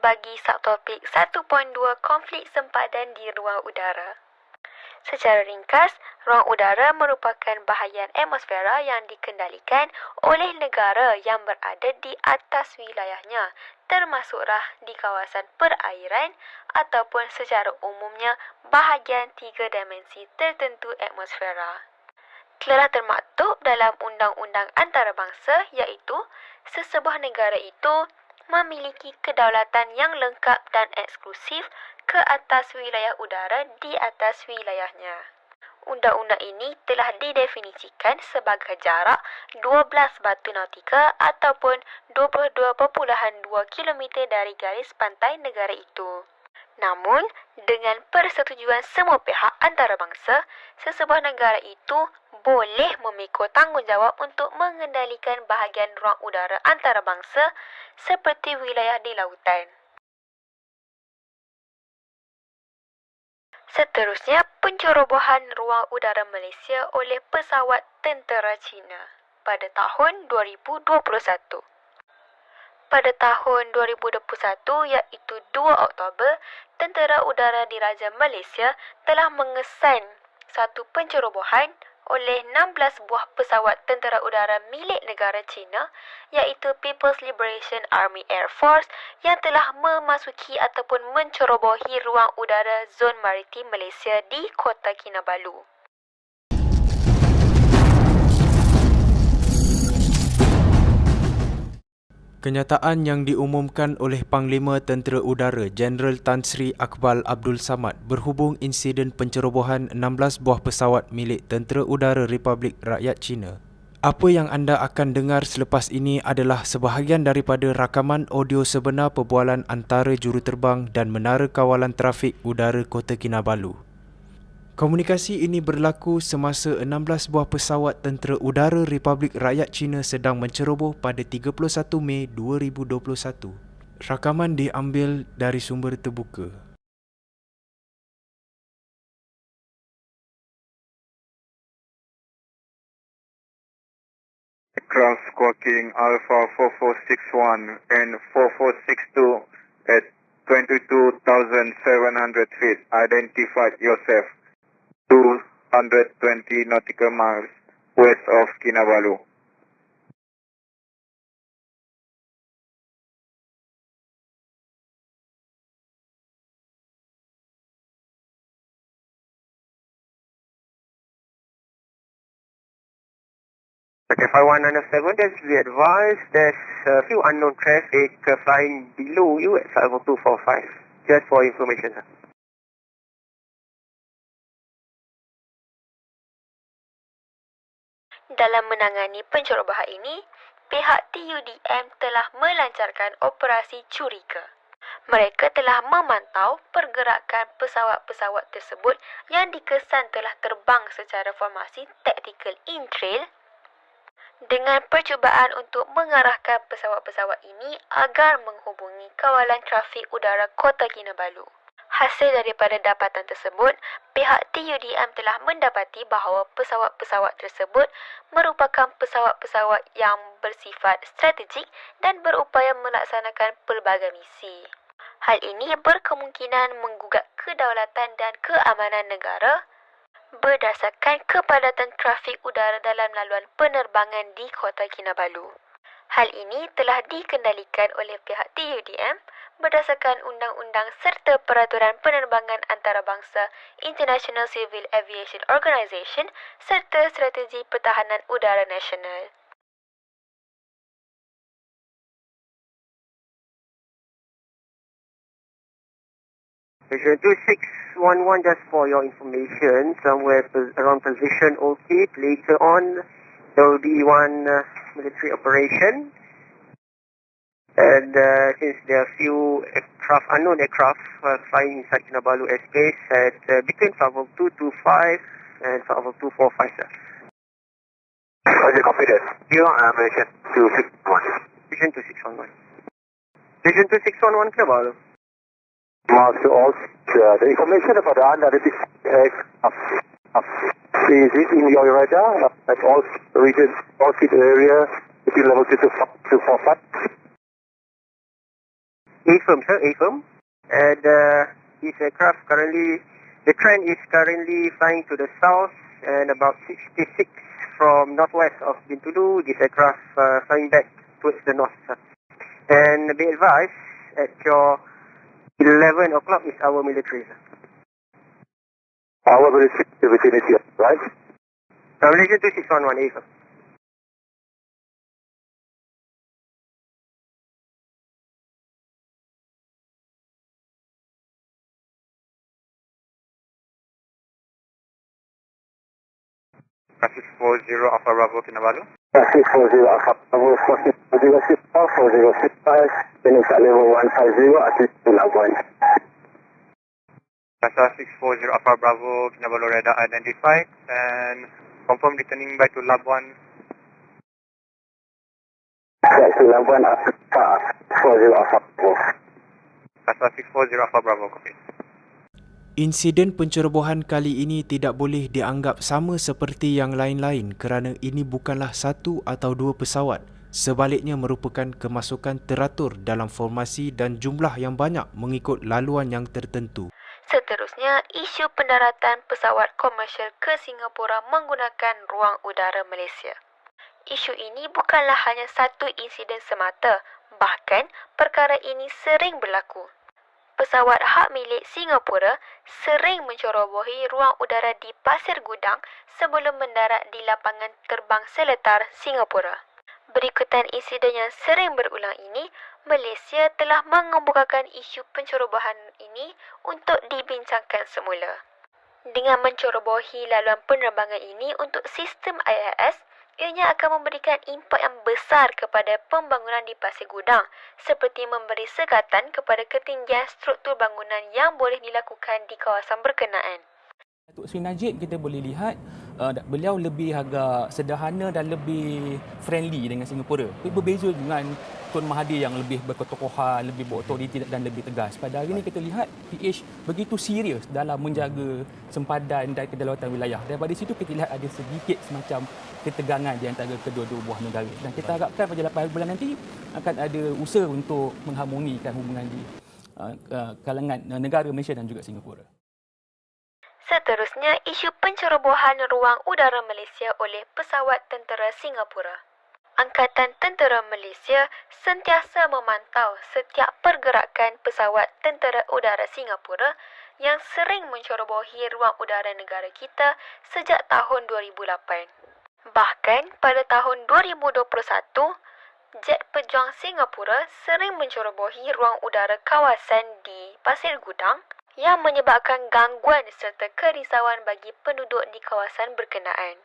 bagi subtopik 1.2 konflik sempadan di ruang udara. Secara ringkas, ruang udara merupakan bahagian atmosfera yang dikendalikan oleh negara yang berada di atas wilayahnya, termasuklah di kawasan perairan ataupun secara umumnya bahagian 3 dimensi tertentu atmosfera. Telah termaktub dalam undang-undang antarabangsa iaitu sesebuah negara itu memiliki kedaulatan yang lengkap dan eksklusif ke atas wilayah udara di atas wilayahnya. Undang-undang ini telah didefinisikan sebagai jarak 12 batu nautika ataupun 22.2 km dari garis pantai negara itu. Namun, dengan persetujuan semua pihak antarabangsa, sesebuah negara itu boleh memikul tanggungjawab untuk mengendalikan bahagian ruang udara antarabangsa seperti wilayah di lautan. Seterusnya, pencerobohan ruang udara Malaysia oleh pesawat tentera Cina pada tahun 2021. Pada tahun 2021 iaitu 2 Oktober, Tentera Udara Diraja Malaysia telah mengesan satu pencerobohan oleh 16 buah pesawat tentera udara milik negara China iaitu People's Liberation Army Air Force yang telah memasuki ataupun mencerobohi ruang udara zon maritim Malaysia di Kota Kinabalu. Kenyataan yang diumumkan oleh Panglima Tentera Udara Jeneral Tan Sri Akbar Abdul Samad berhubung insiden pencerobohan 16 buah pesawat milik Tentera Udara Republik Rakyat Cina. Apa yang anda akan dengar selepas ini adalah sebahagian daripada rakaman audio sebenar perbualan antara juruterbang dan Menara Kawalan Trafik Udara Kota Kinabalu. Komunikasi ini berlaku semasa 16 buah pesawat Tentera Udara Republik Rakyat Cina sedang menceroboh pada 31 Mei 2021. Rakaman diambil dari sumber terbuka. Aircraft squawking Alpha 4461 and 4462 at 22,700 feet. Identified yourself. 220 nautical miles west of Kinabalu. Okay, 5197, just be advised, there's a few unknown traffic flying below you at 50245. Just for information, sir. Dalam menangani pencerobohan ini, pihak TUDM telah melancarkan operasi curiga. Mereka telah memantau pergerakan pesawat-pesawat tersebut yang dikesan telah terbang secara formasi tactical in trail dengan percubaan untuk mengarahkan pesawat-pesawat ini agar menghubungi kawalan trafik udara Kota Kinabalu. Hasil daripada dapatan tersebut, pihak TUDM telah mendapati bahawa pesawat-pesawat tersebut merupakan pesawat-pesawat yang bersifat strategik dan berupaya melaksanakan pelbagai misi. Hal ini berkemungkinan menggugat kedaulatan dan keamanan negara berdasarkan kepadatan trafik udara dalam laluan penerbangan di Kota Kinabalu. Hal ini telah dikendalikan oleh pihak TUDM berdasarkan undang-undang serta peraturan penerbangan antarabangsa International Civil Aviation Organization serta strategi pertahanan udara nasional. Station 2611, just for your information, somewhere around position OK. Later on, there will be one military operation. And since there are few aircraft, unknown aircraft flying inside Kinabalu airspace at between 50225 and 50245, sir. Roger, copy that. You are Malaysian 2611. Station 2611. Station 2611, Kinabalu. Mark to all. The information about the unidentified aircraft is in your radar at all regions, all seat area between level 2 to 4, 5. AFIRM, sir, AFIRM. And this aircraft the trend is currently flying to the south and about 66 from northwest of Bintulu. This aircraft flying back towards the north, sir. And be advised, at your 11 o'clock is our military, sir. Our military vicinity, right? Malaysia 2611, AFIRM. Traffic 40 Alpha Bravo Kinabalu. 640 Alpha Bravo 4065, finish at level 150 at least to Labuan. Casa 640 Alpha Bravo Kinabalu radar identified and confirm returning back to Labuan. Back to Labuan at 640 Alpha Bravo. Casa 640 Alpha Bravo, copy. Insiden pencerobohan kali ini tidak boleh dianggap sama seperti yang lain-lain kerana ini bukanlah satu atau dua pesawat. Sebaliknya merupakan kemasukan teratur dalam formasi dan jumlah yang banyak mengikut laluan yang tertentu. Seterusnya, isu pendaratan pesawat komersial ke Singapura menggunakan ruang udara Malaysia. Isu ini bukanlah hanya satu insiden semata, bahkan perkara ini sering berlaku. Pesawat hak milik Singapura sering mencerobohi ruang udara di Pasir Gudang sebelum mendarat di lapangan terbang Seletar, Singapura. Berikutan insiden yang sering berulang ini, Malaysia telah mengemukakan isu pencerobohan ini untuk dibincangkan semula. Dengan mencerobohi laluan penerbangan ini untuk sistem IIS, ianya akan memberikan impak yang besar kepada pembangunan di Pasir Gudang, seperti memberi sekatan kepada ketinggian struktur bangunan yang boleh dilakukan di kawasan berkenaan. Datuk Seri Najib kita boleh lihat beliau lebih agak sederhana dan lebih friendly dengan Singapura. Tapi berbeza dengan Tun Mahathir yang lebih berketokohan, lebih berautoriti dan lebih tegas. Pada hari ini kita lihat PH begitu serius dalam menjaga sempadan dan kedaulatan wilayah. Daripada situ kita lihat ada sedikit semacam ketegangan di antara kedua-dua buah negara. Dan kita harapkan pada 8 bulan nanti akan ada usaha untuk mengharmonikan hubungan di kalangan negara Malaysia dan juga Singapura. Seterusnya, isu pencerobohan ruang udara Malaysia oleh pesawat tentera Singapura. Angkatan Tentera Malaysia sentiasa memantau setiap pergerakan pesawat tentera udara Singapura yang sering mencerobohi ruang udara negara kita sejak tahun 2008. Bahkan pada tahun 2021, jet pejuang Singapura sering mencerobohi ruang udara kawasan di Pasir Gudang yang menyebabkan gangguan serta kerisauan bagi penduduk di kawasan berkenaan.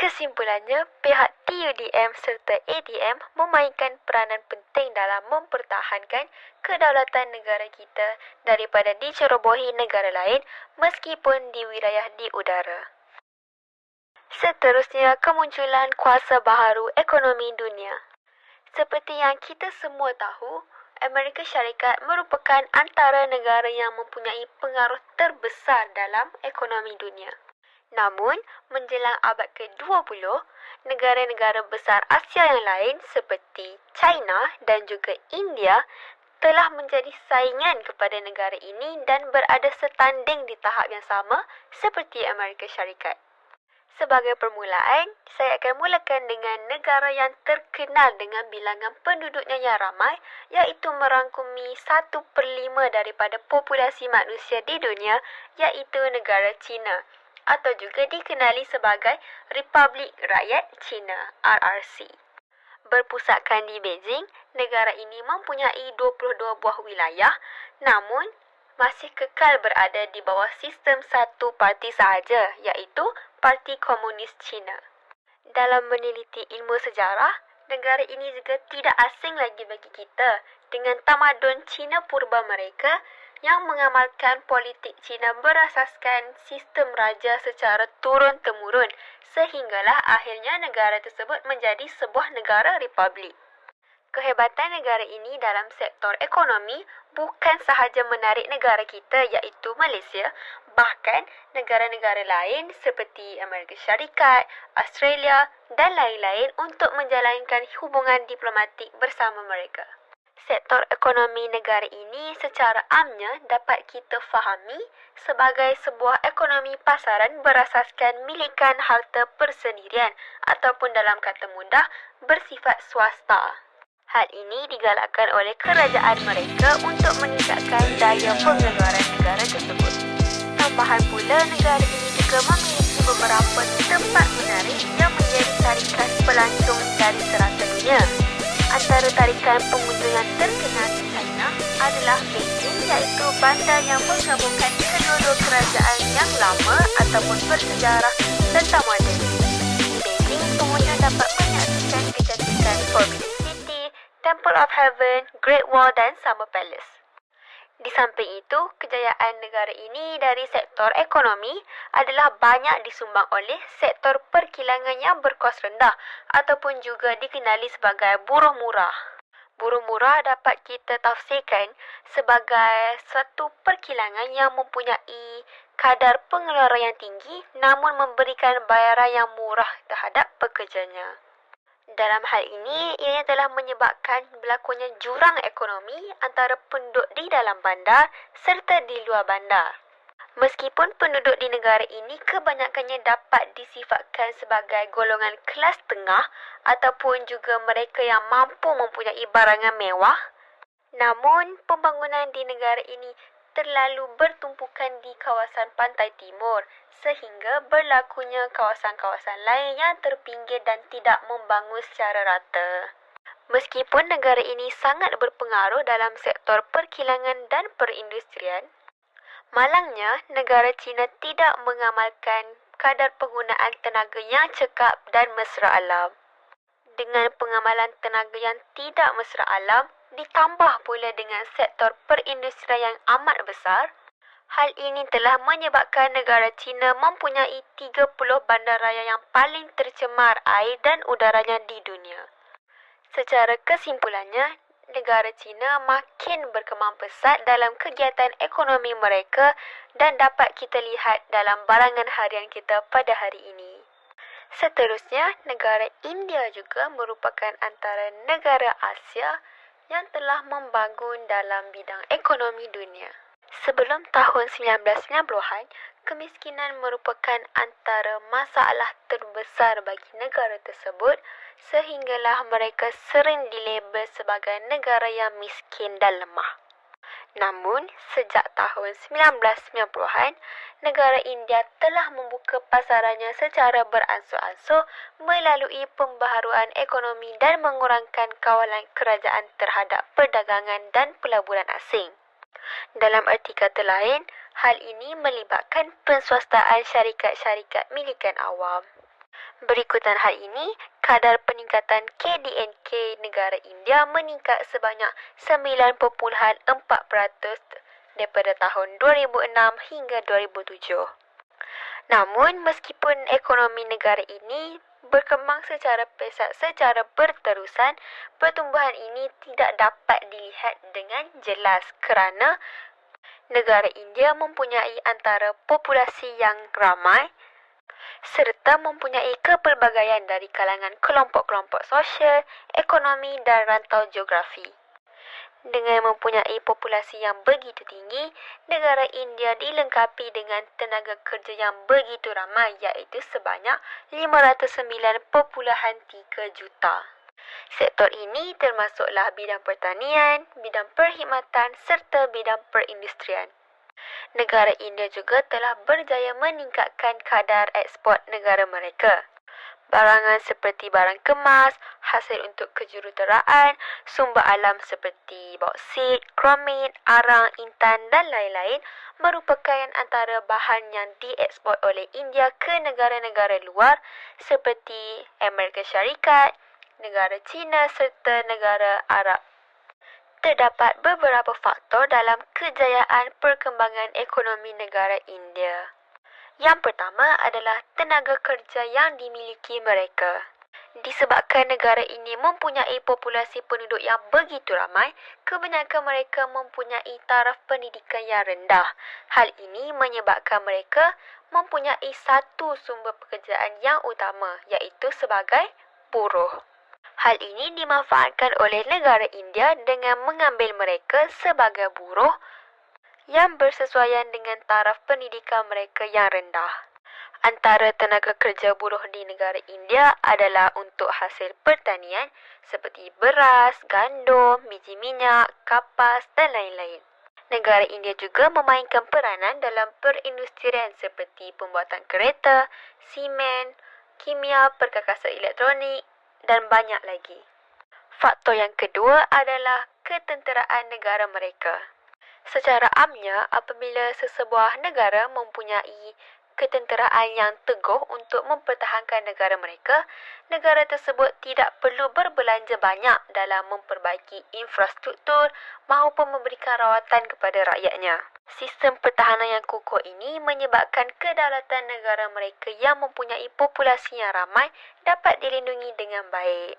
Kesimpulannya, pihak TUDM serta ADM memainkan peranan penting dalam mempertahankan kedaulatan negara kita daripada dicerobohi negara lain meskipun di wilayah di udara. Seterusnya, kemunculan kuasa baharu ekonomi dunia. Seperti yang kita semua tahu, Amerika Syarikat merupakan antara negara yang mempunyai pengaruh terbesar dalam ekonomi dunia. Namun, menjelang abad ke-20, negara-negara besar Asia yang lain seperti China dan juga India telah menjadi saingan kepada negara ini dan berada setanding di tahap yang sama seperti Amerika Syarikat. Sebagai permulaan, saya akan mulakan dengan negara yang terkenal dengan bilangan penduduknya yang ramai, iaitu merangkumi 1/5 daripada populasi manusia di dunia, iaitu negara China, atau juga dikenali sebagai Republik Rakyat China, RRC. Berpusatkan di Beijing, negara ini mempunyai 22 buah wilayah, namun masih kekal berada di bawah sistem satu parti sahaja, iaitu Parti Komunis China. Dalam meneliti ilmu sejarah, negara ini juga tidak asing lagi bagi kita dengan tamadun Cina purba mereka yang mengamalkan politik Cina berasaskan sistem raja secara turun-temurun sehinggalah akhirnya negara tersebut menjadi sebuah negara republik. Kehebatan negara ini dalam sektor ekonomi bukan sahaja menarik negara kita iaitu Malaysia, bahkan negara-negara lain seperti Amerika Syarikat, Australia dan lain-lain untuk menjalankan hubungan diplomatik bersama mereka. Sektor ekonomi negara ini secara amnya dapat kita fahami sebagai sebuah ekonomi pasaran berasaskan milikan harta persendirian ataupun dalam kata mudah bersifat swasta. Hal ini digalakkan oleh kerajaan mereka untuk meningkatkan daya pengeluaran negara tersebut. Tambahan pula, negara ini juga memiliki beberapa tempat menarik yang menjadi tarikan pelancong dari serata dunia. Antara tarikan pengunjung yang terkenal di China adalah Beijing, iaitu bandar yang menggabungkan kedua-dua kerajaan yang lama ataupun bersejarah serta moden. Di Beijing, pengunjung dapat menyaksikan kecantikan Forbidden City, Temple of Heaven, Great Wall dan Summer Palace. Di samping itu, kejayaan negara ini dari sektor ekonomi adalah banyak disumbang oleh sektor perkilangan yang berkos rendah ataupun juga dikenali sebagai buruh murah. Buruh murah dapat kita tafsirkan sebagai satu perkilangan yang mempunyai kadar pengeluaran yang tinggi namun memberikan bayaran yang murah terhadap pekerjanya. Dalam hal ini, ianya telah menyebabkan berlakunya jurang ekonomi antara penduduk di dalam bandar serta di luar bandar. Meskipun penduduk di negara ini kebanyakannya dapat disifatkan sebagai golongan kelas tengah ataupun juga mereka yang mampu mempunyai barangan mewah, namun pembangunan di negara ini terlalu bertumpukan di kawasan pantai timur sehingga berlakunya kawasan-kawasan lain yang terpinggir dan tidak membangun secara rata. Meskipun negara ini sangat berpengaruh dalam sektor perkilangan dan perindustrian, malangnya negara China tidak mengamalkan kadar penggunaan tenaga yang cekap dan mesra alam. Dengan pengamalan tenaga yang tidak mesra alam, ditambah pula dengan sektor perindustrian yang amat besar, hal ini telah menyebabkan negara China mempunyai 30 bandaraya yang paling tercemar air dan udaranya di dunia. Secara kesimpulannya, negara China makin berkembang pesat dalam kegiatan ekonomi mereka dan dapat kita lihat dalam barangan harian kita pada hari ini. Seterusnya, negara India juga merupakan antara negara Asia yang telah membangun dalam bidang ekonomi dunia. Sebelum tahun 1990-an, kemiskinan merupakan antara masalah terbesar bagi negara tersebut sehinggalah mereka sering dilabel sebagai negara yang miskin dan lemah. Namun, sejak tahun 1990-an, negara India telah membuka pasarannya secara beransur-ansur melalui pembaharuan ekonomi dan mengurangkan kawalan kerajaan terhadap perdagangan dan pelaburan asing. Dalam erti kata lain, hal ini melibatkan penswastaan syarikat-syarikat milikan awam. Berikutan hal ini, kadar peningkatan KDNK negara India meningkat sebanyak 9.4% daripada tahun 2006 hingga 2007. Namun, meskipun ekonomi negara ini berkembang secara pesat secara berterusan, pertumbuhan ini tidak dapat dilihat dengan jelas kerana negara India mempunyai antara populasi yang ramai serta mempunyai kepelbagaian dari kalangan kelompok-kelompok sosial, ekonomi dan rantau geografi. Dengan mempunyai populasi yang begitu tinggi, negara India dilengkapi dengan tenaga kerja yang begitu ramai iaitu sebanyak 509.3 juta. Sektor ini termasuklah bidang pertanian, bidang perkhidmatan serta bidang perindustrian. Negara India juga telah berjaya meningkatkan kadar ekspor negara mereka. Barangan seperti barang kemas, hasil untuk kejuruteraan, sumber alam seperti bauksit, kromit, arang, intan dan lain-lain merupakan antara bahan yang diekspor oleh India ke negara-negara luar seperti Amerika Syarikat, negara China serta negara Arab. Terdapat beberapa faktor dalam kejayaan perkembangan ekonomi negara India. Yang pertama adalah tenaga kerja yang dimiliki mereka. Disebabkan negara ini mempunyai populasi penduduk yang begitu ramai, kebanyakan mereka mempunyai taraf pendidikan yang rendah. Hal ini menyebabkan mereka mempunyai satu sumber pekerjaan yang utama, iaitu sebagai buruh. Hal ini dimanfaatkan oleh negara India dengan mengambil mereka sebagai buruh yang bersesuaian dengan taraf pendidikan mereka yang rendah. Antara tenaga kerja buruh di negara India adalah untuk hasil pertanian seperti beras, gandum, biji minyak, kapas dan lain-lain. Negara India juga memainkan peranan dalam perindustrian seperti pembuatan kereta, simen, kimia, perkakasan elektronik dan banyak lagi. Faktor yang kedua adalah ketenteraan negara mereka. Secara amnya, apabila sesebuah negara mempunyai ketenteraan yang teguh untuk mempertahankan negara mereka, negara tersebut tidak perlu berbelanja banyak dalam memperbaiki infrastruktur maupun memberikan rawatan kepada rakyatnya. Sistem pertahanan yang kukuh ini menyebabkan kedaulatan negara mereka yang mempunyai populasi yang ramai dapat dilindungi dengan baik.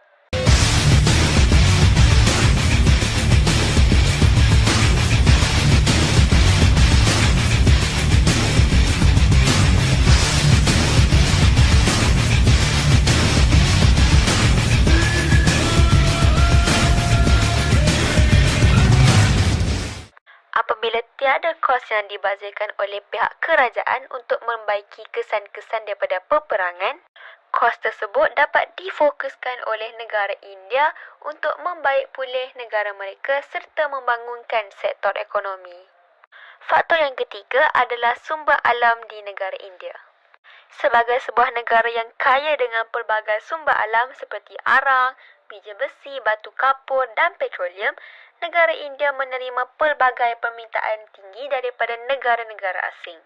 Apabila tiada kos yang dibazirkan oleh pihak kerajaan untuk membaiki kesan-kesan daripada peperangan, kos tersebut dapat difokuskan oleh negara India untuk membaik pulih negara mereka serta membangunkan sektor ekonomi. Faktor yang ketiga adalah sumber alam di negara India. Sebagai sebuah negara yang kaya dengan pelbagai sumber alam seperti arang, biji besi, batu kapur dan petroleum, negara India menerima pelbagai permintaan tinggi daripada negara-negara asing.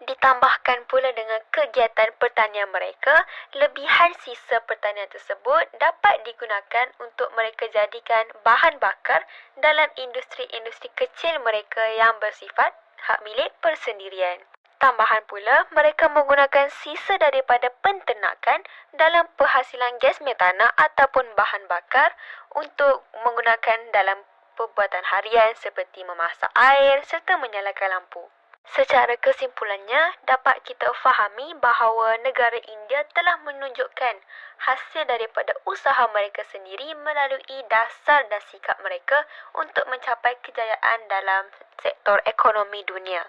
Ditambahkan pula dengan kegiatan pertanian mereka, lebihan sisa pertanian tersebut dapat digunakan untuk mereka jadikan bahan bakar dalam industri-industri kecil mereka yang bersifat hak milik persendirian. Tambahan pula, mereka menggunakan sisa daripada penternakan dalam penghasilan gas metana ataupun bahan bakar untuk menggunakan dalam perbuatan harian seperti memasak air serta menyalakan lampu. Secara kesimpulannya, dapat kita fahami bahawa negara India telah menunjukkan hasil daripada usaha mereka sendiri melalui dasar dan sikap mereka untuk mencapai kejayaan dalam sektor ekonomi dunia.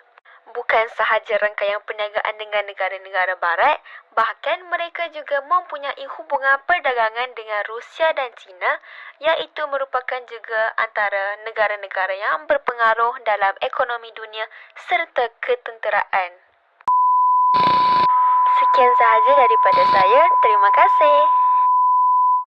Bukan sahaja rangkaian perniagaan dengan negara-negara barat, bahkan mereka juga mempunyai hubungan perdagangan dengan Rusia dan China, iaitu merupakan juga antara negara-negara yang berpengaruh dalam ekonomi dunia serta ketenteraan. Sekian sahaja daripada saya. Terima kasih.